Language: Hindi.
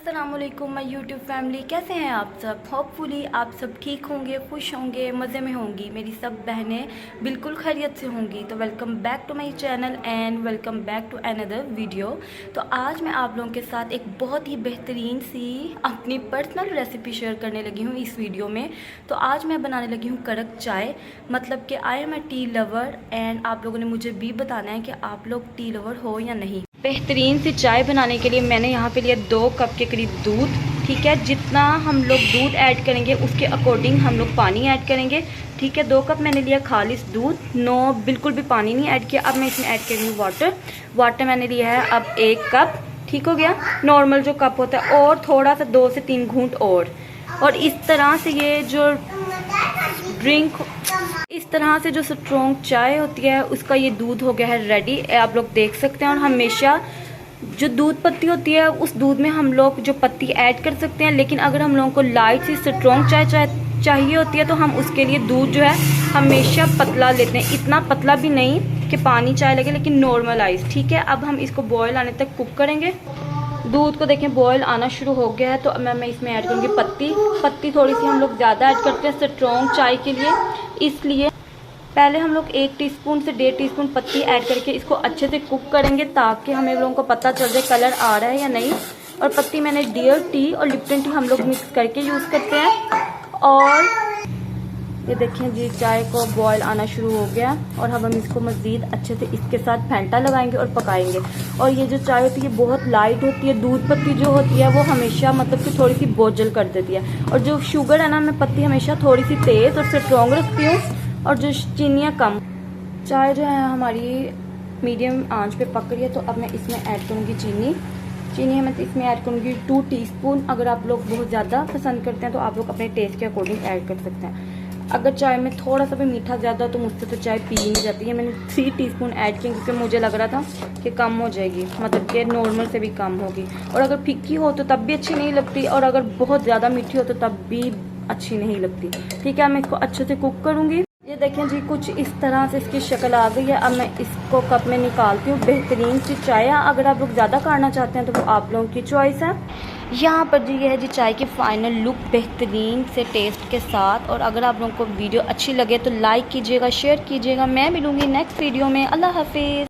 अस्सलामुअलैकुम माय यूट्यूब फैमिली, कैसे हैं आप सब। होपफुली आप सब ठीक होंगे, खुश होंगे, मज़े में होंगी। मेरी सब बहनें बिल्कुल खैरियत से होंगी। तो welcome back to my channel and welcome back to another video. तो आज मैं आप लोगों के साथ एक बहुत ही बेहतरीन सी अपनी पर्सनल रेसिपी शेयर करने लगी हूँ इस वीडियो में। तो आज मैं बनाने लगी हूँ कड़क चाय, मतलब कि I am a tea lover and आप लोगों ने मुझे भी बताना है कि आप लोग टी लवर हो या नहीं। बेहतरीन सी चाय बनाने के लिए मैंने यहाँ पे लिया 2 कप के करीब दूध। ठीक है, जितना हम लोग दूध ऐड करेंगे उसके अकॉर्डिंग हम लोग पानी ऐड करेंगे। ठीक है, 2 कप मैंने लिया खालिस दूध, नो बिल्कुल भी पानी नहीं ऐड किया। अब मैं इसमें ऐड करूँगी वाटर मैंने लिया है अब 1 कप। ठीक हो गया, नॉर्मल जो कप होता है, और थोड़ा सा 2 से 3 घूंट और इस तरह से ये जो ड्रिंक, इस तरह से जो स्ट्रॉन्ग चाय होती है उसका ये दूध हो गया है रेडी, आप लोग देख सकते हैं। और हमेशा जो दूध पत्ती होती है उस दूध में हम लोग जो पत्ती ऐड कर सकते हैं, लेकिन अगर हम लोगों को लाइट सी स्ट्रॉन्ग चाय चाहिए होती है तो हम उसके लिए दूध जो है हमेशा पतला लेते हैं, इतना पतला भी नहीं कि पानी चाय लगे, लेकिन नॉर्मल आइस। ठीक है, अब हम इसको बॉयल आने तक कुक करेंगे। दूध को देखें बॉयल आना शुरू हो गया है, तो मैं इसमें ऐड करूँगी पत्ती थोड़ी सी हम लोग ज़्यादा ऐड करते हैं स्ट्रॉन्ग चाय के लिए, इसलिए पहले हम लोग 1 टीस्पून से 1.5 टीस्पून पत्ती ऐड करके इसको अच्छे से कुक करेंगे, ताकि हमें लोगों को पता चल जाए कलर आ रहा है या नहीं। और पत्ती मैंने डियर टी और लिप्टन टी हम लोग मिक्स करके यूज़ करते हैं। और ये देखें जी, चाय को बॉयल आना शुरू हो गया और अब हम इसको मज़ीद अच्छे से इसके साथ फेंटा लगाएंगे और पकाएंगे। और ये जो चाय होती है बहुत लाइट होती है, दूध पत्ती जो होती है वो हमेशा मतलब कि थोड़ी सी बोझल कर देती है, और जो शुगर है ना, मैं पत्ती हमेशा थोड़ी सी तेज़ और स्ट्रॉन्ग रखती हूँ, और जो चीनियाँ कम। चाय जो है हमारी मीडियम आंच पे पक रही है, तो अब मैं इसमें ऐड करूँगी चीनी मैं इसमें ऐड करूँगी 2 टीस्पून। अगर आप लोग बहुत ज़्यादा पसंद करते हैं तो आप लोग अपने टेस्ट के अकॉर्डिंग ऐड कर सकते हैं। अगर चाय में थोड़ा सा भी मीठा ज़्यादा तो मुझसे तो चाय पी नहीं जाती है। मैंने 3 टीस्पून ऐड किए क्योंकि मुझे लग रहा था कि कम हो जाएगी, मतलब कि नॉर्मल से भी कम होगी। और अगर फीकी हो तो तब भी अच्छी नहीं लगती, और अगर बहुत ज़्यादा मीठी हो तो तब भी अच्छी नहीं लगती। ठीक है, मैं इसको अच्छे से कुक करूँगी। ये देखें जी, कुछ इस तरह से इसकी शक्ल आ गई है। अब मैं इसको कप में निकालती हूँ। बेहतरीन सी चाय है, अगर आप लोग ज़्यादा खाना चाहते हैं तो वो आप लोगों की चॉइस है। यहाँ पर जी ये है जी चाय की फाइनल लुक बेहतरीन से टेस्ट के साथ। और अगर आप लोगों को वीडियो अच्छी लगे तो लाइक कीजिएगा, शेयर कीजिएगा। मैं मिलूँगी नेक्स्ट वीडियो में। अल्लाह हाफिज़।